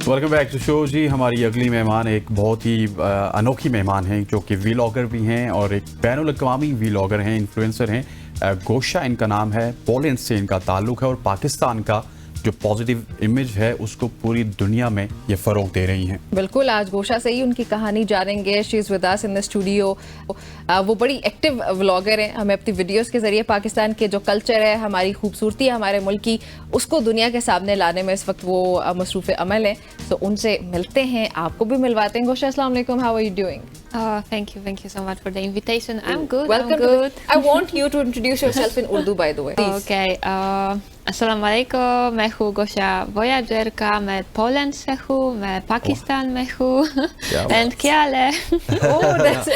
Welcome back to show जी। हमारी अगली मेहमान एक बहुत ही अनोखी मेहमान हैं जो कि व्लॉगर भी हैं और एक बैनुल-अक़वामी व्लॉगर हैं, इन्फ्लुएंसर हैं। गोशा इनका नाम है, पोलैंड से इनका ताल्लुक़ है और पाकिस्तान का जो पॉजिटिव इमेज है उसको पूरी दुनिया में ये फ़रोग़ दे रही हैं। बिल्कुल, आज गोशा से ही उनकी कहानी जानेंगे। She is with us in the studio. वो बड़ी एक्टिव व्लॉगर हैं। हमें अपनी वीडियोस के ज़रिए पाकिस्तान के जो कल्चर है, हमारी खूबसूरती है हमारे मुल्क की, उसको दुनिया के सामने लाने में इस वक्त वो मसरूफ़ अमल हैं। तो उनसे मिलते हैं, आपको भी मिलवाते हैं। गोशा, अस्सलाम वालेकुम, how are you doing? Thank you so much for the invitation. I'm good. Welcome. I'm good. I want you to introduce yourself in Urdu, by the way. Okay. अस्सलाम वालेकुम, मैं हूँ गोशा वॉयाजर का, मैं पोलैंड से हूँ, मैं पाकिस्तान में हूँ। एंड क्या हाल है?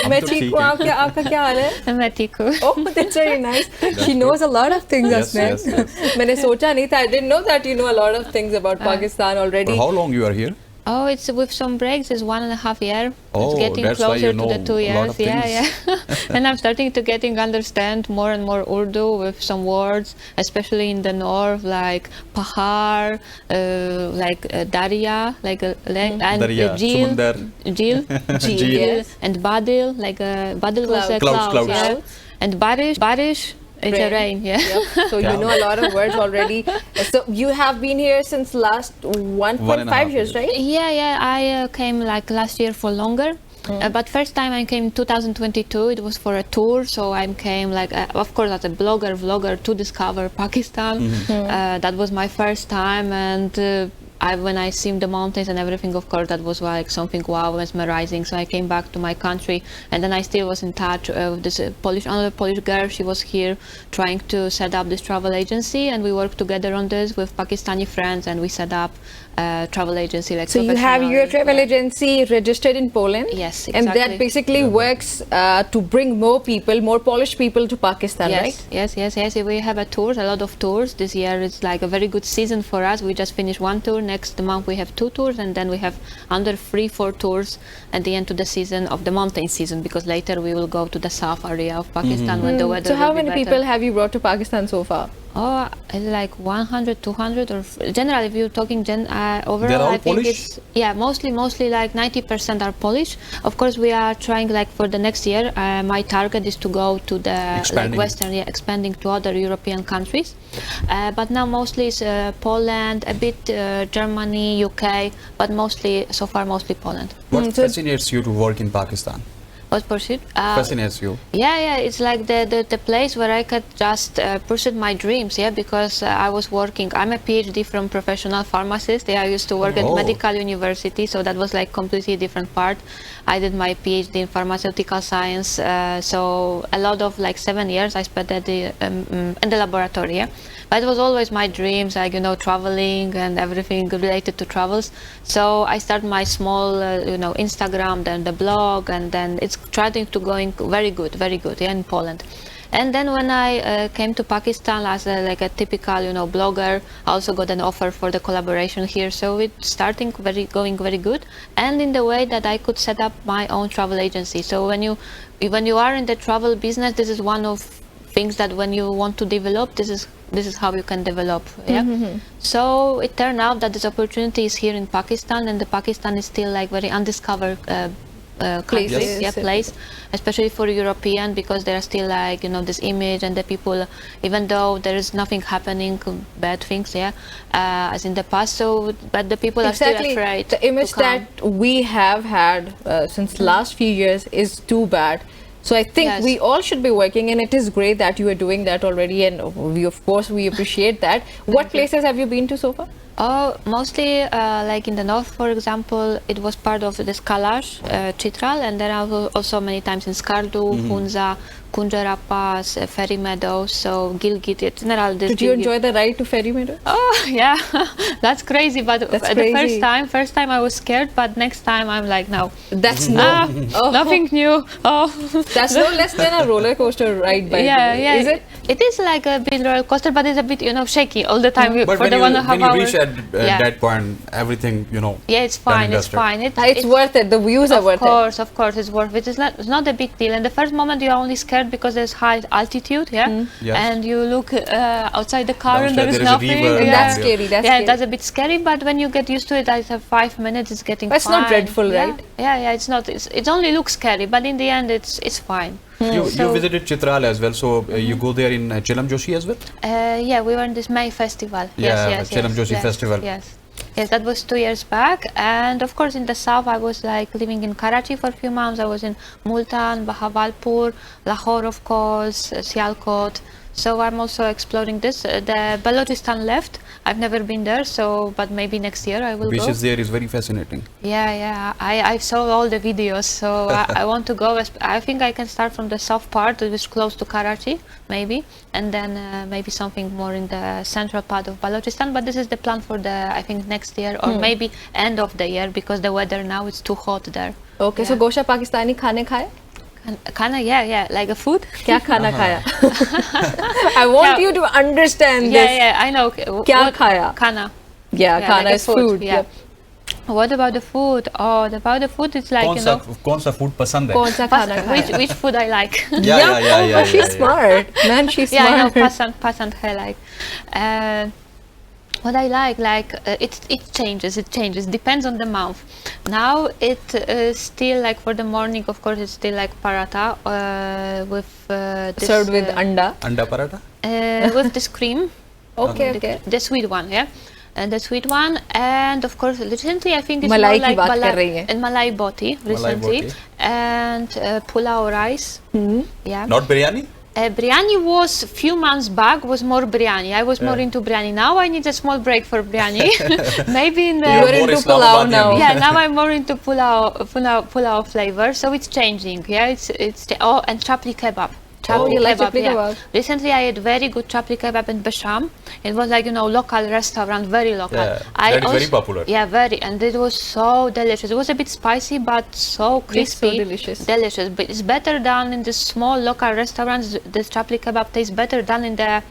मैं ठीक हूँ, आपका क्या हाल है? मैं ठीक हूँ। Oh, that's very nice. She knows a lot of things, Asman. मैंने सोचा नहीं था. I didn't know that you know a lot of things about Pakistan already. How long you are here? Oh, it's with some breaks. It's 1.5 years. Oh, it's getting that's why closer you know to the 2 a years. lot of Yeah. And I'm starting to understand more and more Urdu with some words, especially in the north, like pahar, like darya, like and jil, Yes. and badil, like badil was a cloud. Yeah. And barish. It's a rain, yeah. Yep. So you know a lot of words already. So you have been here since last 1.5 years, right? Yeah. I came like last year for longer. But first time I came in 2022, it was for a tour. So I came like, of course, as a vlogger to discover Pakistan. That was my first time, and when I seen the mountains and everything, of course, that was like something wow, mesmerizing. So I came back to my country, and then I still was in touch with this another Polish girl. She was here trying to set up this travel agency, and we worked together on this with Pakistani friends, and we set up a travel agency. Like, so you have your travel agency registered in Poland? Yes, exactly. And that basically works to bring more people, more Polish people to Pakistan, right? Yes. We have a lot of tours. This year it's like a very good season for us. We just finished one tour. Next month we have 2 tours, and then we have under 3-4 tours at the end of the season of the mountain season, because later we will go to the south area of Pakistan when the weather So how will be many better. people have you brought to Pakistan so far? Oh, like 100, 200, or generally, if you're talking overall, They're all I think Polish? it's mostly like 90% are Polish. Of course, we are trying like for the next year. My target is to go to the expanding to other European countries. But now mostly it's Poland, a bit Germany, UK, but so far mostly Poland. What fascinates you to work in Pakistan? What pursuit? Fascinates you? Yeah. It's like the place where I could just pursue my dreams. Yeah, because I was working. I'm a PhD from professional pharmacist. Yeah, I used to work at medical university, so that was like completely different part. I did my PhD in pharmaceutical science. So a lot of like 7 years I spent at in the laboratory. Yeah? But it was always my dreams, like traveling and everything related to travels. So I started my small, Instagram, then the blog, and then it's starting to going very good, yeah, in Poland. And then when I came to Pakistan as a typical, blogger, I also got an offer for the collaboration here. So it's starting going very good, and in the way that I could set up my own travel agency. So when you are in the travel business, this is one of things that when you want to develop, this is how you can develop. Yeah. So it turned out that this opportunity is here in Pakistan, and the Pakistan is still like very undiscovered place, especially for European, because there are still like this image, and the people, even though there is nothing happening, bad things, as in the past. So, but the people are still afraid. The image that we have had since last few years is too bad. So I think we all should be working, and it is great that you are doing that already, and we appreciate that. What places have you been to so far? Oh, mostly like in the north, for example, it was part of this Kalash, Chitral, and then I was also many times in Skardu, Hunza, Kunjara Pass, Ferry Meadows, so Gilgit. Did you enjoy the ride to Ferry Meadows? Oh yeah, that's crazy. But the first time I was scared, but next time I'm like, no, that's nothing new. Oh, that's no less than a roller coaster ride. By the way. Is it? It is like a bit roller coaster, but it's a bit shaky all the time. But for the 1.5 hours. When you reach at that point, everything Yeah, it's fine. It's fine. It's worth it. The views are worth it. Of course, it's worth it. It's not a big deal. And the first moment you are only scared scared because there's high altitude, Yes. and you look outside the car and there is Downstairs there is a nothing. river. That's scary. That's Yeah, scary. that's a bit scary, but when you get used to it, after 5 minutes, it's getting But it's not fine. dreadful, right? Yeah, it's not. It only looks scary, but in the end, it's fine. You So- visited Chitral as well, so you go there in Chilam Joshi as well? Yeah, we were in this May festival. Yeah, Yes, Chilam Joshi yes, festival. Yes, that was 2 years back. And of course, in the south, I was like living in Karachi for a few months. I was in Multan, Bahawalpur, Lahore, of course, Sialkot. So I'm also exploring this. The Balochistan left. I've never been there, so but maybe next year I will go. Beaches there is very fascinating. Yeah. I saw all the videos, so I want to go. I think I can start from the south part, which is close to Karachi, maybe, and then maybe something more in the central part of Balochistan. But this is the plan for I think next year or maybe end of the year, because the weather now is too hot there. Okay, so Gosha Pakistani खाने खाए? Khana, yeah, like a food. क्या खाना खाया? I want you to understand this. Yeah, I know. क्या What- खाया? Khana. Yeah, खाना like a is food. Yeah. What about the food? Oh, about the food, it's like, you know, कौन सा food पसंद है? कौन सा खाना खाया? which food I like. Yeah. She's smart. Man, she's Yeah, I know, smart. pasand I like. What I like, it changes, depends on the month. Now it still like for the morning, of course, it's still like paratha with this, Served with anda. अंडा paratha? with this cream. Okay. The sweet one, yeah. And the sweet one, and of course, recently I think it's Malai more की like बात कर रही हैं. and malai boti recently, boti. and pulao rice. Yeah. Not biryani? Biryani was few months back was more biryani. I was more into biryani. Now I need a small break for biryani. Maybe in the You're into pulao now. yeah, now I'm more into pulao flavor, so it's changing. Yeah, it's and chapli kebab. You like chapli kebab? Recently I ate very good chapli kebab in Basham. It was like, you know, local restaurant, very local. Yeah, that is very popular. Yeah, very, and it was so delicious. It was a bit spicy, but so crispy. delicious. Delicious, but it's better than in the small local restaurants. This chapli kebab tastes better than in the